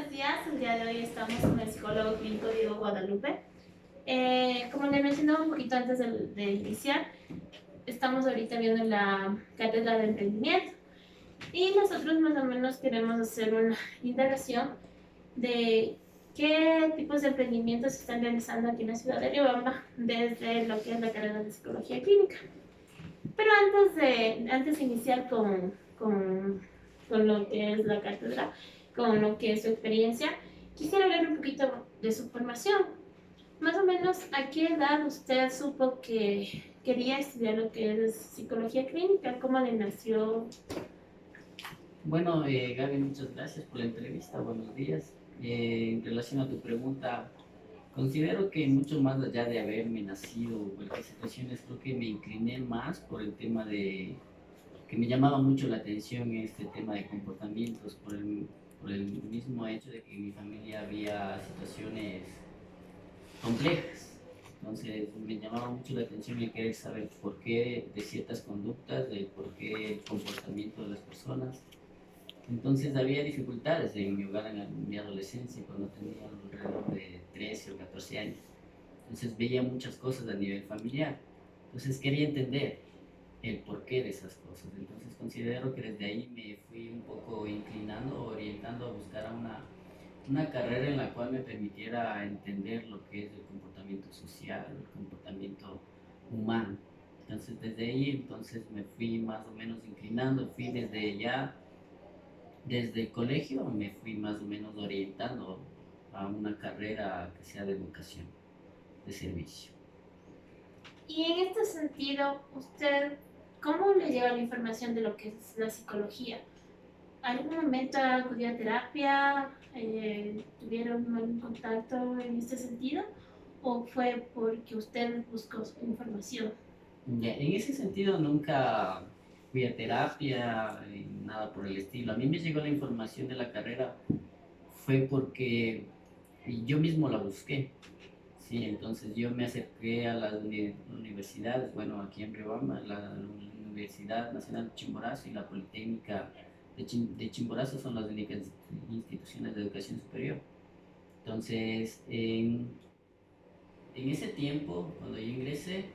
buenos días. El día de hoy estamos con el psicólogo clínico Diego Guadalupe. Como le mencionaba un poquito antes de iniciar, estamos ahorita viendo la cátedra de emprendimiento y nosotros más o menos queremos hacer una indagación de qué tipos de emprendimientos se están realizando aquí en la ciudad de Riobamba desde lo que es la carrera de psicología clínica. Pero antes de iniciar con lo que es la cátedra, con lo que es su experiencia, quisiera hablar un poquito de su formación. Más o menos, ¿a qué edad usted supo que quería estudiar lo que es psicología clínica? ¿Cómo le nació? Bueno, Gaby, muchas gracias por la entrevista. Buenos días. En relación a tu pregunta, considero que mucho más allá de haberme nacido o cualquier situación, creo que me incliné más por el tema de que me llamaba mucho la atención este tema de comportamientos, por el mismo hecho de que en mi familia había situaciones complejas. Entonces me llamaba mucho la atención el querer saber por qué de ciertas conductas, de por qué el comportamiento de las personas. Entonces había dificultades en mi hogar en mi adolescencia, cuando tenía alrededor de 13 o 14 años. Entonces veía muchas cosas a nivel familiar. Entonces quería entender el porqué de esas cosas. Entonces considero que desde ahí me fui un poco inclinando, orientando a buscar a una carrera en la cual me permitiera entender lo que es el comportamiento social, el comportamiento humano. Entonces desde ahí me fui más o menos inclinando, fui desde el colegio me fui más o menos orientando a una carrera que sea de educación, de servicio. Y en este sentido, ¿usted cómo le llega la información de lo que es la psicología? ¿Algún momento acudió a terapia? ¿Tuvieron algún contacto en este sentido? ¿O fue porque usted buscó su información? Ya, en ese sentido nunca fui a terapia, nada por el estilo. A mí me llegó la información de la carrera fue porque yo mismo la busqué. Sí, entonces yo me acerqué a las universidades, bueno, aquí en Riobamba, la Universidad Nacional de Chimborazo y la Politécnica de Chimborazo son las únicas instituciones de educación superior. Entonces, en ese tiempo, cuando yo ingresé,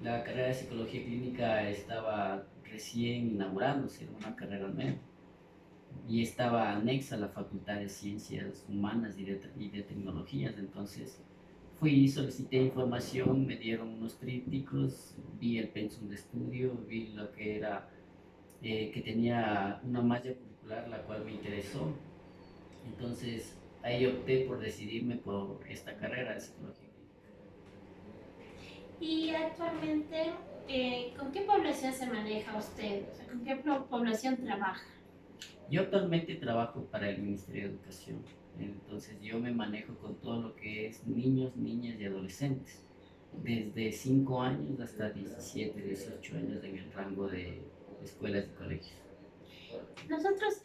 la carrera de psicología clínica estaba recién inaugurándose, era una carrera nueva, y estaba anexa a la Facultad de Ciencias Humanas y de Tecnologías. Entonces fui, solicité información, me dieron unos trípticos, vi el pensum de estudio, vi lo que era, que tenía una malla curricular la cual me interesó. Entonces ahí opté por decidirme por esta carrera de psicología clínica. Y actualmente, ¿con qué población se maneja usted? O sea, ¿con qué población trabaja? Yo actualmente trabajo para el Ministerio de Educación, entonces yo me manejo con todo lo que es niños, niñas y adolescentes, desde 5 años hasta 17, 18 años en el rango de escuelas y colegios. Nosotros,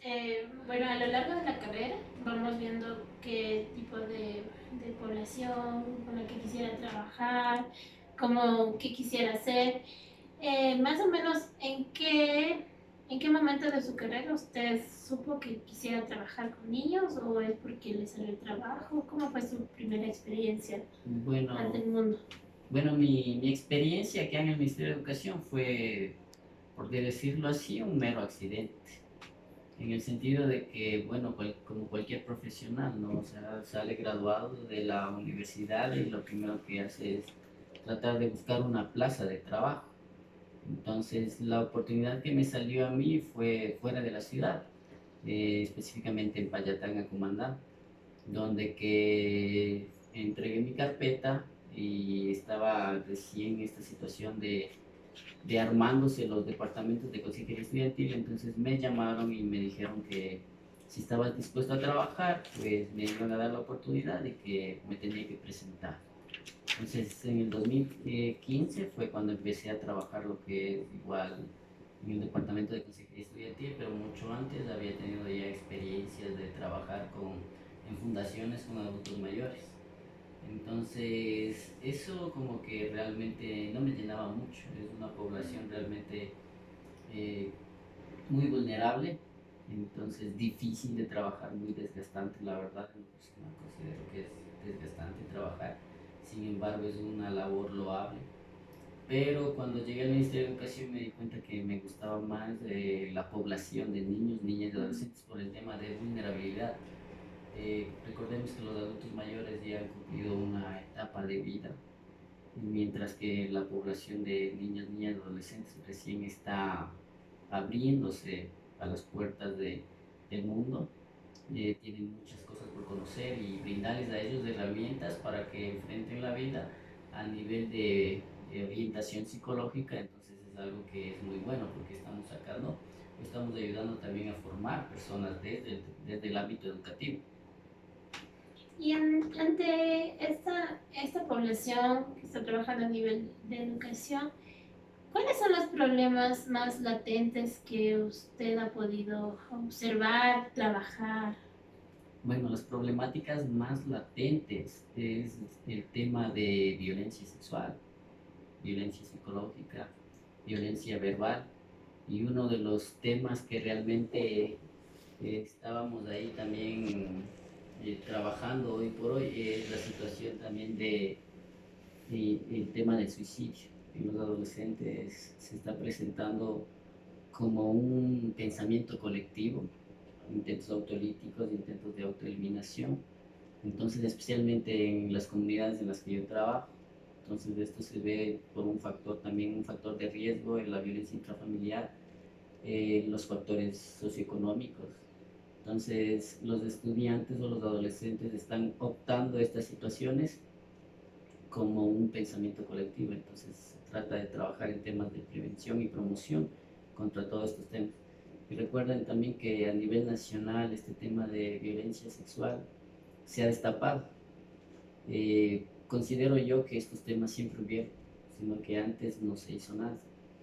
bueno, a lo largo de la carrera vamos viendo qué tipo de población con la que quisiera trabajar, cómo, qué quisiera hacer. Más o menos, en qué momento de su carrera usted supo que quisiera trabajar con niños o es porque le salió el trabajo? ¿Cómo fue su primera experiencia ante Bueno, el mundo? bueno, mi experiencia aquí en el Ministerio de Educación fue, por decirlo así, un mero accidente. En el sentido de que, bueno, como cualquier profesional, ¿no? O sea, sale graduado de la universidad y lo primero que hace es tratar de buscar una plaza de trabajo. Entonces, la oportunidad que me salió a mí fue fuera de la ciudad, específicamente en Payatanga, Cumandá, donde que entregué mi carpeta y estaba recién en esta situación de armándose los departamentos de consejería estudiantil. Entonces me llamaron y me dijeron que si estaba dispuesto a trabajar, pues me iban a dar la oportunidad de que me tenía que presentar. Entonces en el 2015 fue cuando empecé a trabajar lo que es igual en el departamento de consejería estudiantil, pero mucho antes había tenido ya experiencias de trabajar en fundaciones con adultos mayores. Entonces, eso como que realmente no me llenaba mucho. Es una población realmente eh, muy vulnerable entonces difícil de trabajar, muy desgastante, la verdad, pues, no considero que es desgastante trabajar, sin embargo es una labor loable. Pero cuando llegué al Ministerio de Educación me di cuenta que me gustaba más la población de niños, niñas y adolescentes por el tema de vulnerabilidad. Recordemos que los adultos mayores ya han cumplido una etapa de vida, mientras que la población de niños, niñas y adolescentes recién está abriéndose a las puertas del mundo. Tienen muchas cosas por conocer y brindarles a ellos herramientas para que enfrenten la vida a nivel de orientación psicológica. Entonces es algo que es muy bueno porque estamos sacando, estamos ayudando también a formar personas desde el ámbito educativo. Y ante esta población que está trabajando a nivel de educación, ¿cuáles son los problemas más latentes que usted ha podido observar, trabajar? Bueno, las problemáticas más latentes es el tema de violencia sexual, violencia psicológica, violencia verbal, y uno de los temas que realmente estábamos ahí también trabajando hoy por hoy es la situación también el tema del suicidio. En los adolescentes se está presentando como un pensamiento colectivo, intentos autolíticos, intentos de autoeliminación. Entonces, especialmente en las comunidades en las que yo trabajo, entonces esto se ve por un factor también, un factor de riesgo en la violencia intrafamiliar, los factores socioeconómicos. Entonces, los estudiantes o los adolescentes están optando estas situaciones como un pensamiento colectivo. Entonces, se trata de trabajar en temas de prevención y promoción contra todos estos temas. Y recuerden también que a nivel nacional este tema de violencia sexual se ha destapado. Considero yo que estos temas siempre hubieron, sino que antes no se hizo nada.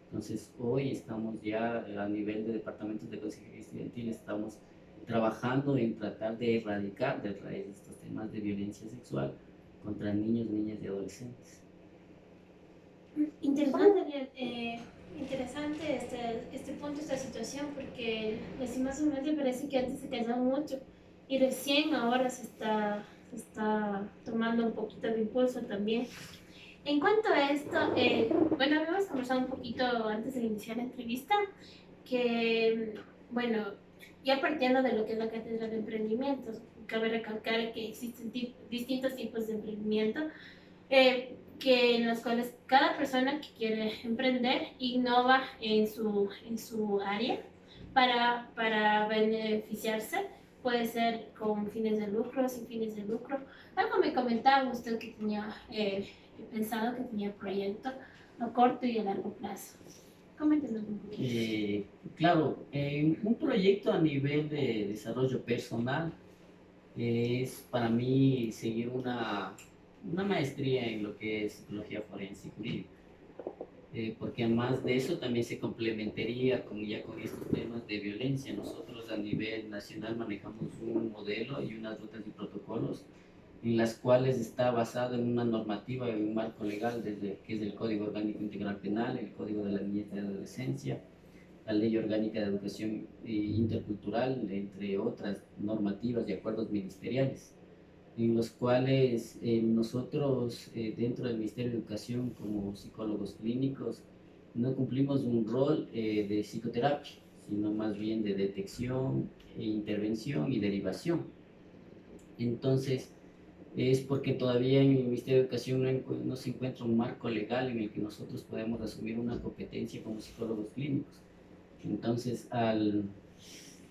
Entonces hoy estamos ya a nivel de departamentos de consejería estudiantil, estamos trabajando en tratar de erradicar de raíz estos temas de violencia sexual contra niños, niñas y adolescentes. Interesante, interesante este punto, esta situación, porque lastimosamente parece que antes se casaban mucho y recién ahora se está tomando un poquito de impulso también. En cuanto a esto, bueno, habíamos conversado un poquito antes de iniciar la entrevista, que, bueno, ya partiendo de lo que es la cátedra de emprendimientos, cabe recalcar que existen distintos tipos de emprendimiento, que en los cuales cada persona que quiere emprender innova en su área para beneficiarse. Puede ser con fines de lucro, sin fines de lucro. Algo me comentaba usted que tenía pensado, que tenía proyecto a corto y a largo plazo. Coméntenos un poquito. Claro, un proyecto a nivel de desarrollo personal es para mí seguir una maestría en lo que es psicología forense y jurídica, porque además de eso también se complementaría ya con estos temas de violencia. Nosotros a nivel nacional manejamos un modelo y unas rutas y protocolos en las cuales está basado en una normativa, en un marco legal, desde que es el Código Orgánico Integral Penal, el Código de la Niñez y Adolescencia, la Ley Orgánica de Educación Intercultural, entre otras normativas y acuerdos ministeriales, en los cuales nosotros dentro del Ministerio de Educación como psicólogos clínicos no cumplimos un rol de psicoterapia, sino más bien de detección, intervención y derivación. Entonces, es porque todavía en el Ministerio de Educación no se encuentra un marco legal en el que nosotros podamos asumir una competencia como psicólogos clínicos. Entonces, al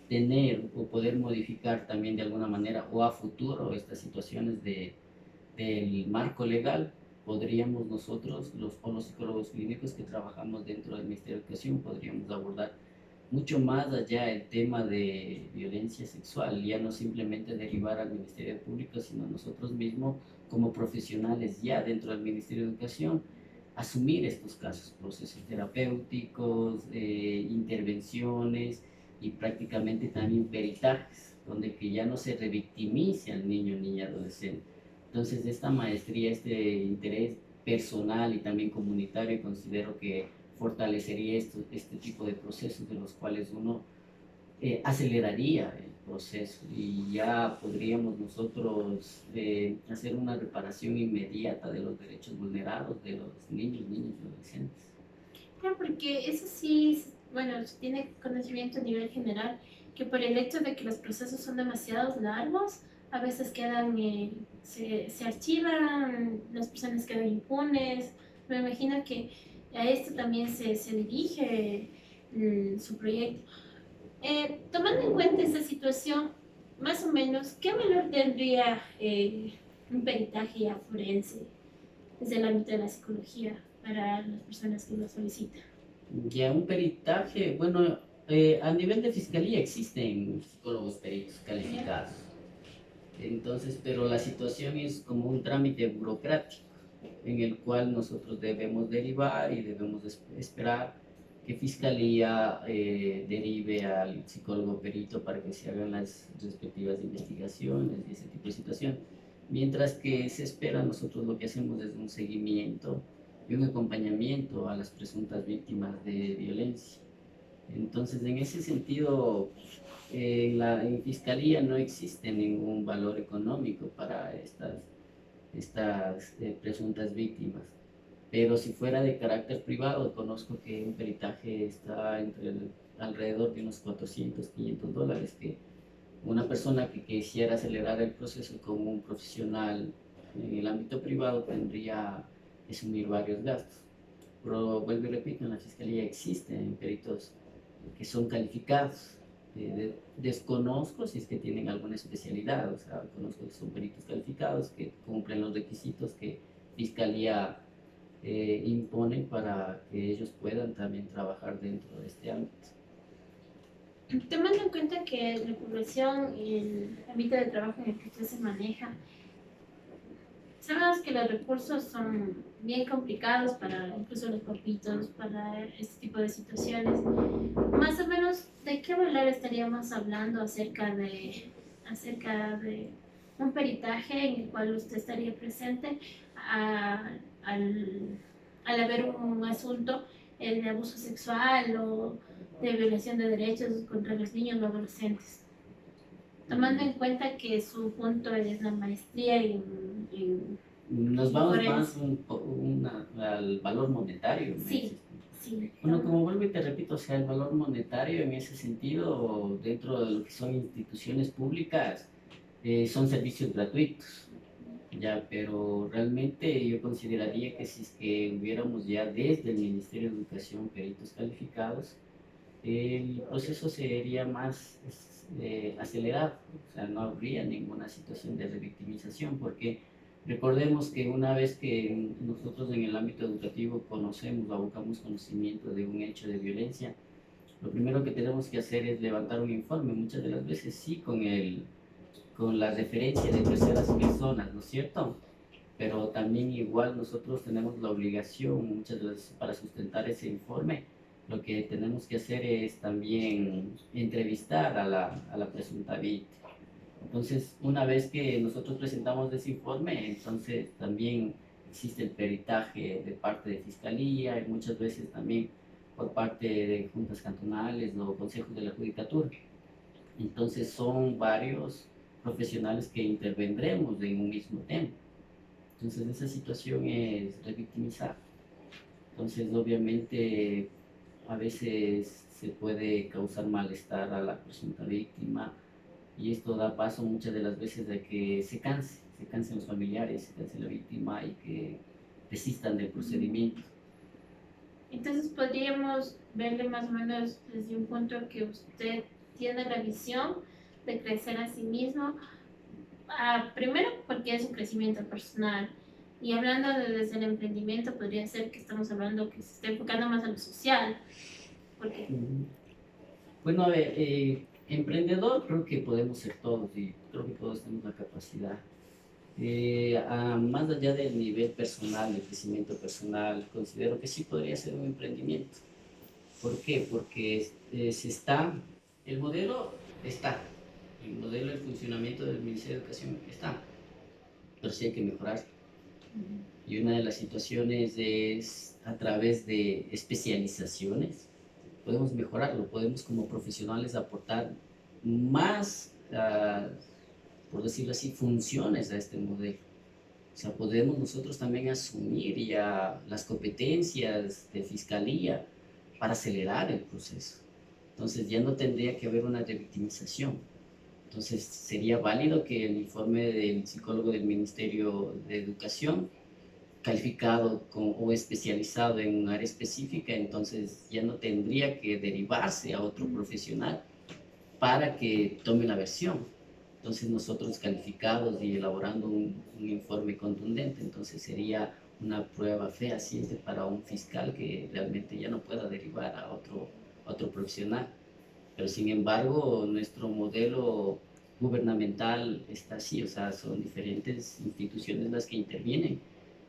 tener o poder modificar también de alguna manera o a futuro estas situaciones del marco legal, podríamos nosotros, los psicólogos clínicos que trabajamos dentro del Ministerio de Educación, podríamos abordar mucho más allá el tema de violencia sexual, ya no simplemente derivar al Ministerio Público, sino nosotros mismos como profesionales ya dentro del Ministerio de Educación, asumir estos casos, procesos terapéuticos, intervenciones y prácticamente también peritajes, donde que ya no se revictimice al niño, niña, adolescente. Entonces esta maestría, este interés personal y también comunitario, considero que fortalecería este tipo de procesos de los cuales uno aceleraría el proceso y ya podríamos nosotros hacer una reparación inmediata de los derechos vulnerados de los niños y adolescentes. Claro, porque eso sí, bueno, se tiene conocimiento a nivel general, que por el hecho de que los procesos son demasiado largos, a veces quedan, se archivan, las personas quedan impunes. Me imagino que a esto también se dirige su proyecto. Tomando en cuenta esa situación, más o menos, ¿qué valor tendría un peritaje ya forense desde el ámbito de la psicología para las personas que lo solicitan? Ya un peritaje, bueno, a nivel de fiscalía existen psicólogos peritos calificados. Entonces, pero la situación es como un trámite burocrático en el cual nosotros debemos derivar y debemos esperar que Fiscalía derive al psicólogo perito para que se hagan las respectivas investigaciones y ese tipo de situación. Mientras que se espera, nosotros lo que hacemos es un seguimiento y un acompañamiento a las presuntas víctimas de violencia. Entonces, en ese sentido, en Fiscalía no existe ningún valor económico para estas presuntas víctimas. Pero si fuera de carácter privado, conozco que un peritaje está alrededor de unos 400, $500, que una persona que quisiera acelerar el proceso como un profesional en el ámbito privado tendría que asumir varios gastos. Pero vuelvo y repito, en la fiscalía existen peritos que son calificados. Desconozco si es que tienen alguna especialidad, o sea, conozco que son peritos calificados que cumplen los requisitos que fiscalía impone para que ellos puedan también trabajar dentro de este ámbito. Tomando en cuenta que la población y el ámbito de trabajo en el que usted se maneja, sabemos que los recursos son bien complicados para incluso los papitos, para este tipo de situaciones. Más o menos, ¿de qué valor estaríamos hablando acerca de un peritaje en el cual usted estaría presente al, al haber un asunto de abuso sexual o de violación de derechos contra los niños o adolescentes? Tomando en cuenta que su punto es la maestría Nos en vamos más forense. al valor monetario, me Sí, dices. sí. Bueno, como vuelvo y te repito, o sea, el valor monetario en ese sentido, dentro de lo que son instituciones públicas, son servicios gratuitos, ya, pero realmente yo consideraría que si es que hubiéramos ya desde el Ministerio de Educación peritos calificados, el proceso sería más acelerado, o sea, no habría ninguna situación de revictimización, porque recordemos que una vez que nosotros en el ámbito educativo conocemos, abocamos conocimiento de un hecho de violencia, lo primero que tenemos que hacer es levantar un informe, muchas de las veces sí con la referencia de terceras personas, ¿no es cierto? Pero también igual nosotros tenemos la obligación muchas veces para sustentar ese informe. Lo que tenemos que hacer es también entrevistar a la presunta víctima. Entonces, una vez que nosotros presentamos ese informe, entonces también existe el peritaje de parte de fiscalía y muchas veces también por parte de juntas cantonales o consejos de la judicatura. Entonces, son varios profesionales que intervendremos en un mismo tema. Entonces esa situación es revictimizar. Entonces obviamente a veces se puede causar malestar a la presunta víctima y esto da paso muchas de las veces a que se cansen los familiares, se canse la víctima y que desistan del procedimiento. Entonces podríamos verle más o menos desde un punto que usted tiene la visión de crecer a sí mismo, primero porque es un crecimiento personal. Y hablando desde el emprendimiento, podría ser que estamos hablando que se esté enfocando más a lo social. Porque Bueno, a ver, emprendedor creo que podemos ser todos y creo que todos tenemos la capacidad. Más allá del nivel personal, del crecimiento personal, considero que sí podría ser un emprendimiento. ¿Por qué? Porque el modelo está, el modelo de funcionamiento del Ministerio de Educación está, pero sí hay que mejorar. Y una de las situaciones es a través de especializaciones, podemos mejorarlo, podemos como profesionales aportar más, por decirlo así, funciones a este modelo. O sea, podemos nosotros también asumir ya las competencias de fiscalía para acelerar el proceso. Entonces ya no tendría que haber una revictimización. Entonces sería válido que el informe del psicólogo del Ministerio de Educación, calificado o especializado en un área específica, entonces ya no tendría que derivarse a otro profesional para que tome la versión. Entonces nosotros calificados y elaborando un informe contundente, entonces sería una prueba fehaciente para un fiscal que realmente ya no pueda derivar a otro profesional. Pero sin embargo, nuestro modelo gubernamental está así, o sea, son diferentes instituciones las que intervienen.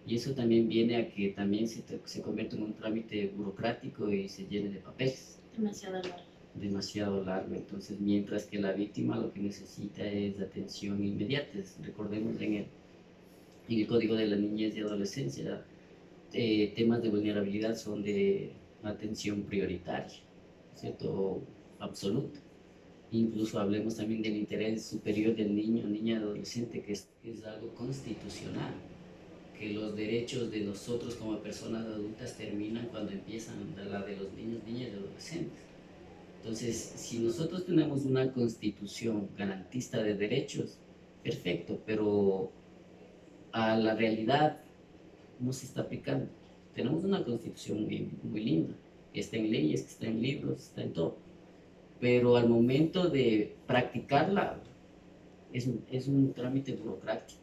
Y eso también viene a que también se convierte en un trámite burocrático y se llene de papeles. Demasiado largo. Demasiado largo. Entonces, mientras que la víctima lo que necesita es atención inmediata. Recordemos en el Código de la Niñez y Adolescencia, temas de vulnerabilidad son de atención prioritaria, ¿cierto? Absoluta. Incluso hablemos también del interés superior del niño, niña, adolescente, que es algo constitucional, que los derechos de nosotros como personas adultas terminan cuando empiezan la de los niños, niñas y adolescentes. Entonces, si nosotros tenemos una constitución garantista de derechos, perfecto, pero a la realidad no se está aplicando. Tenemos una constitución muy, muy linda, que está en leyes, que está en libros, está en todo, pero al momento de practicarla es un trámite burocrático,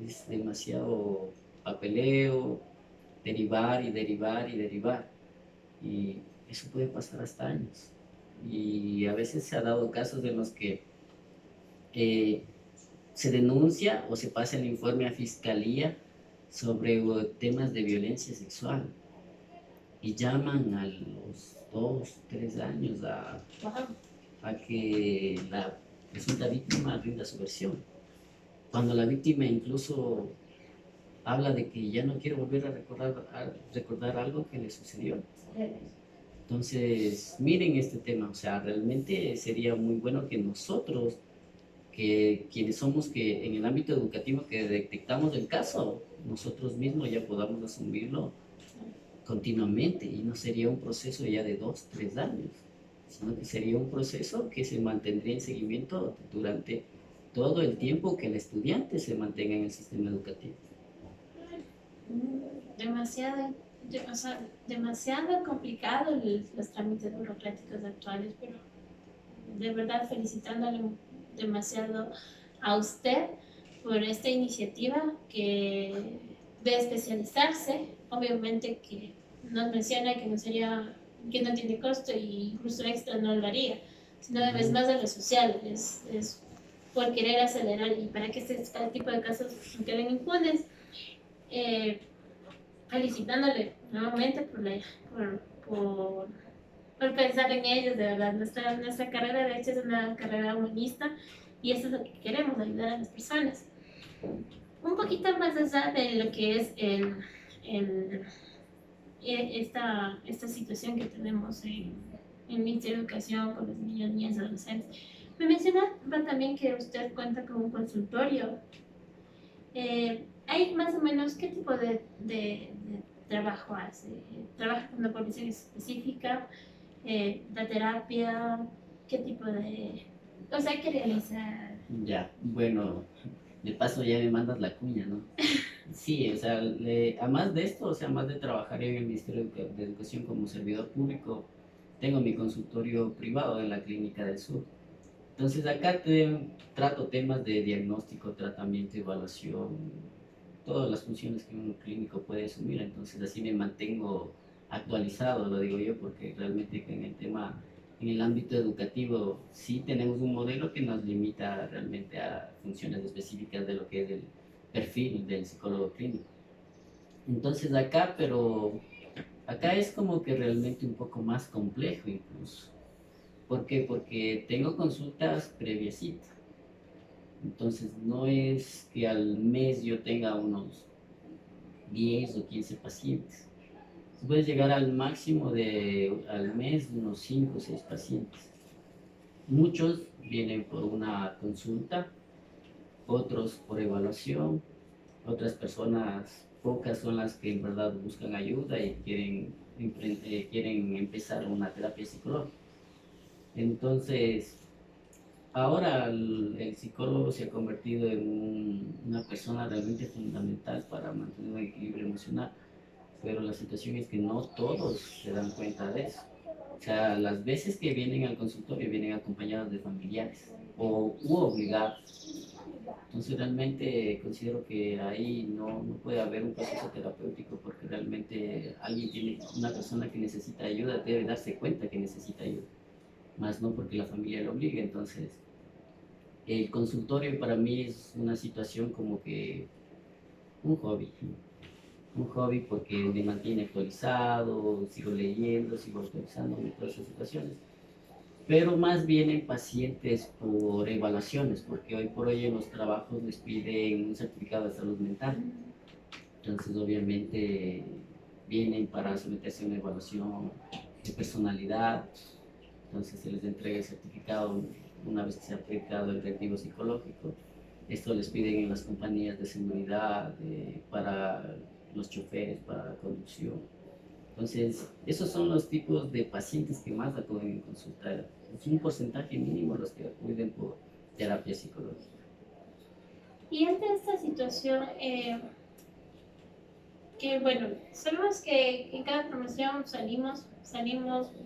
es demasiado papeleo, derivar y derivar y derivar, y eso puede pasar hasta años. Y a veces se ha dado casos en los que se denuncia o se pasa el informe a fiscalía sobre temas de violencia sexual y llaman a los 2, 3 años a que la presunta víctima rinda su versión. Cuando la víctima incluso habla de que ya no quiere volver a recordar algo que le sucedió. Entonces, miren este tema, o sea, realmente sería muy bueno que nosotros, que quienes somos que en el ámbito educativo que detectamos el caso, nosotros mismos ya podamos asumirlo continuamente y no sería un proceso ya de 2, 3 años, sino que sería un proceso que se mantendría en seguimiento durante todo el tiempo que el estudiante se mantenga en el sistema educativo. Demasiado, o sea, demasiado complicado los trámites burocráticos actuales, pero de verdad felicitándole demasiado a usted por esta iniciativa que de especializarse, obviamente que nos menciona que no sería, que no tiene costo y incluso extra no lo haría, sino es más de lo social, es por querer acelerar y para que este tipo de casos no queden impunes. Felicitándole nuevamente por pensar en ellos, de verdad. Nuestra carrera de hecho es una carrera humanista y eso es lo que queremos, ayudar a las personas. Un poquito más allá de lo que es esta situación que tenemos en el Ministerio de Educación con los niños, niñas y adolescentes. Me mencionaba también que usted cuenta con un consultorio. ¿Hay más o menos qué tipo de trabajo hace? ¿Trabaja con una población específica? ¿La terapia? ¿Qué tipo de...? O sea, ¿qué realiza? Ya, bueno, de paso ya me mandas la cuña, ¿no? Sí, o sea, además de esto, o sea, más de trabajar en el Ministerio de Educación como servidor público, tengo mi consultorio privado en la Clínica del Sur. Entonces acá trato temas de diagnóstico, tratamiento, evaluación, todas las funciones que un clínico puede asumir. Entonces así me mantengo actualizado, lo digo yo, porque realmente en el tema, en el ámbito educativo, sí tenemos un modelo que nos limita realmente a funciones específicas de lo que es el perfil del psicólogo clínico. Entonces acá, pero acá es como que realmente un poco más complejo incluso. ¿Por qué? Porque tengo consultas previecitas. Entonces no es que al mes yo tenga unos 10 o 15 pacientes, puedes llegar al máximo al mes unos 5 o 6 pacientes. Muchos vienen por una consulta, otros por evaluación, otras personas, pocas son las que en verdad buscan ayuda y quieren empezar una terapia psicológica. Entonces, ahora el psicólogo se ha convertido en una persona realmente fundamental para mantener un equilibrio emocional, pero la situación es que no todos se dan cuenta de eso. O sea, las veces que vienen al consultorio vienen acompañados de familiares u obligados. Entonces realmente considero que ahí no puede haber un proceso terapéutico porque realmente una persona que necesita ayuda debe darse cuenta que necesita ayuda, más no porque la familia lo obligue. Entonces el consultorio para mí es una situación como que un hobby, ¿no? Un hobby porque me mantiene actualizado, sigo leyendo, sigo actualizándome en todas esas situaciones, pero más bien en pacientes por evaluaciones, porque hoy por hoy en los trabajos les piden un certificado de salud mental. Entonces, obviamente, vienen para someterse a una evaluación de personalidad. Entonces, se les entrega el certificado una vez que se ha aplicado el reactivo psicológico. Esto les piden en las compañías de seguridad, para los choferes, para la conducción. Entonces, esos son los tipos de pacientes que más acuden en consulta. Es un porcentaje mínimo los que acuden por terapia psicológica. Y ante esta situación, que bueno, sabemos que en cada promoción salimos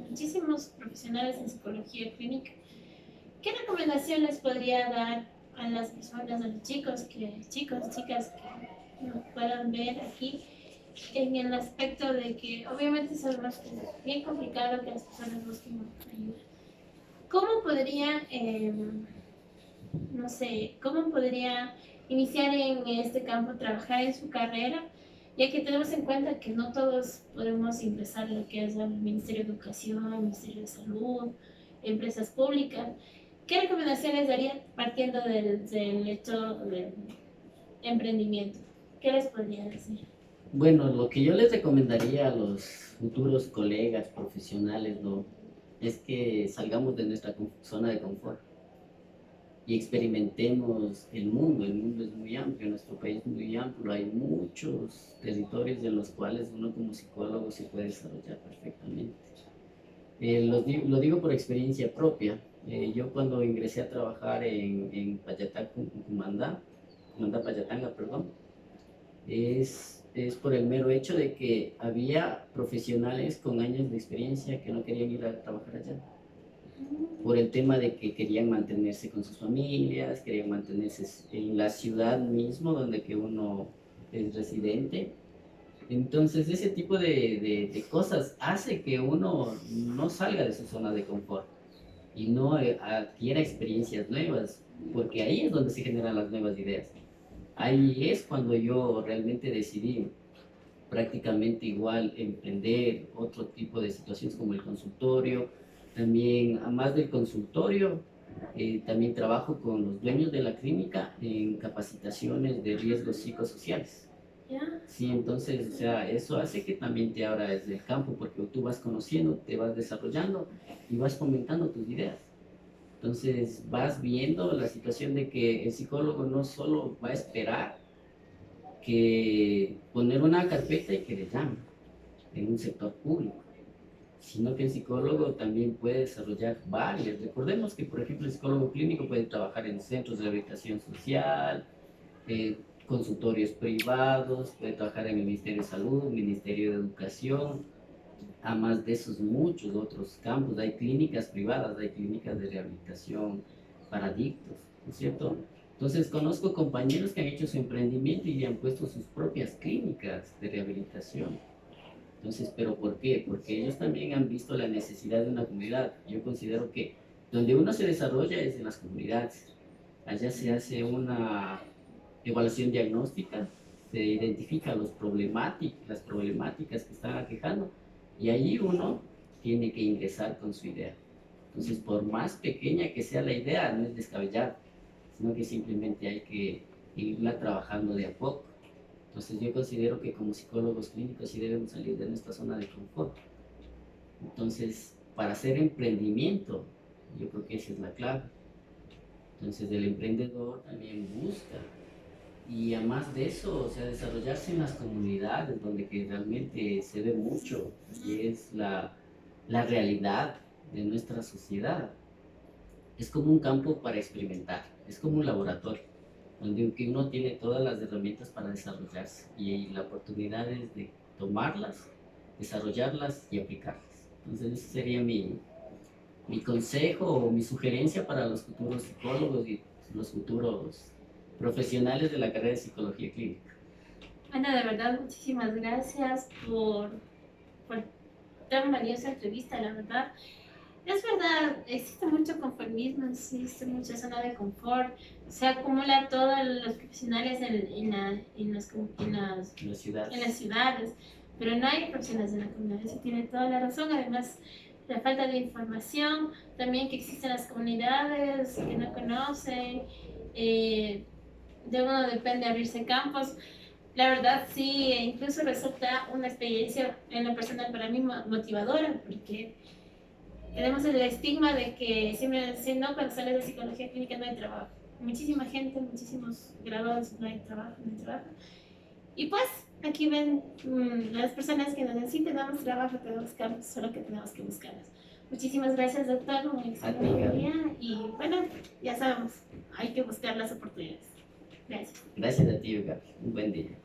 muchísimos profesionales en psicología clínica. ¿Qué recomendación les podría dar a las personas, a los chicos, chicas que nos puedan ver aquí en el aspecto de que obviamente sabemos que es bien complicado que las personas busquen ayuda? ¿Cómo podría, no sé, cómo podría iniciar en este campo, trabajar en su carrera, ya que tenemos en cuenta que no todos podemos ingresar a lo que es el Ministerio de Educación, el Ministerio de Salud, empresas públicas? ¿Qué recomendaciones daría partiendo del hecho del emprendimiento? ¿Qué les podría decir? Bueno, lo que yo les recomendaría a los futuros colegas profesionales, ¿no?, es que salgamos de nuestra zona de confort y experimentemos el mundo. El mundo es muy amplio, nuestro país es muy amplio, hay muchos territorios en los cuales uno como psicólogo se puede desarrollar perfectamente. Lo digo por experiencia propia. Yo cuando ingresé a trabajar en Payatá, Cumandá, Payatanga, perdón, es por el mero hecho de que había profesionales con años de experiencia que no querían ir a trabajar allá por el tema de que querían mantenerse con sus familias, querían mantenerse en la ciudad mismo donde que uno es residente. Entonces ese tipo de cosas hace que uno no salga de su zona de confort y no adquiera experiencias nuevas, porque ahí es donde se generan las nuevas ideas. Ahí es cuando yo realmente decidí prácticamente igual emprender otro tipo de situaciones como el consultorio. También, además del consultorio, también trabajo con los dueños de la clínica en capacitaciones de riesgos psicosociales. ¿Ya? Sí, entonces, o sea, eso hace que también te abras el campo porque tú vas conociendo, te vas desarrollando y vas comentando tus ideas. Entonces vas viendo la situación de que el psicólogo no solo va a esperar que poner una carpeta y que le llamen en un sector público, sino que el psicólogo también puede desarrollar varias. Recordemos que, por ejemplo, el psicólogo clínico puede trabajar en centros de rehabilitación social, consultorios privados, puede trabajar en el Ministerio de Salud, Ministerio de Educación, además de esos muchos otros campos. Hay clínicas privadas, hay clínicas de rehabilitación para adictos, ¿no es cierto? Entonces conozco compañeros que han hecho su emprendimiento y le han puesto sus propias clínicas de rehabilitación. Entonces, ¿pero por qué? Porque ellos también han visto la necesidad de una comunidad. Yo considero que donde uno se desarrolla es en las comunidades. Allá se hace una evaluación diagnóstica, se identifican las problemáticas que están aquejando y ahí uno tiene que ingresar con su idea. Entonces, por más pequeña que sea la idea, no es descabellada, sino que simplemente hay que irla trabajando de a poco. Entonces yo considero que como psicólogos clínicos sí debemos salir de nuestra zona de confort. Entonces, para hacer emprendimiento, yo creo que esa es la clave. Entonces el emprendedor también busca, y además de eso, o sea, desarrollarse en las comunidades donde que realmente se ve mucho y es la realidad de nuestra sociedad. Es como un campo para experimentar, es como un laboratorio, donde que uno tiene todas las herramientas para desarrollarse y la oportunidad es de tomarlas, desarrollarlas y aplicarlas. Entonces ese sería mi consejo o mi sugerencia para los futuros psicólogos y los futuros profesionales de la carrera de psicología clínica. Ana, de verdad, muchísimas gracias por tan valiosa entrevista, la verdad. Es verdad, existe mucho conformismo, existe mucha zona de confort, se acumula todos los profesionales en las ciudades, pero no hay profesionales en la comunidad, eso tiene toda la razón. Además, la falta de información, también que existen las comunidades que no conocen, de uno depende abrirse campos. La verdad, sí, incluso resulta una experiencia en lo personal para mí motivadora, porque tenemos el estigma de que siempre dicen, no, cuando sales de psicología clínica no hay trabajo. Muchísima gente, muchísimos graduados, no hay trabajo, no hay trabajo. Y pues, aquí ven las personas que nos necesiten, damos trabajo, que buscamos, solo que tenemos que buscarlas. Muchísimas gracias, doctor, un excelente día. Y bueno, ya sabemos, hay que buscar las oportunidades. Gracias. Gracias a ti, Gaby. Un buen día.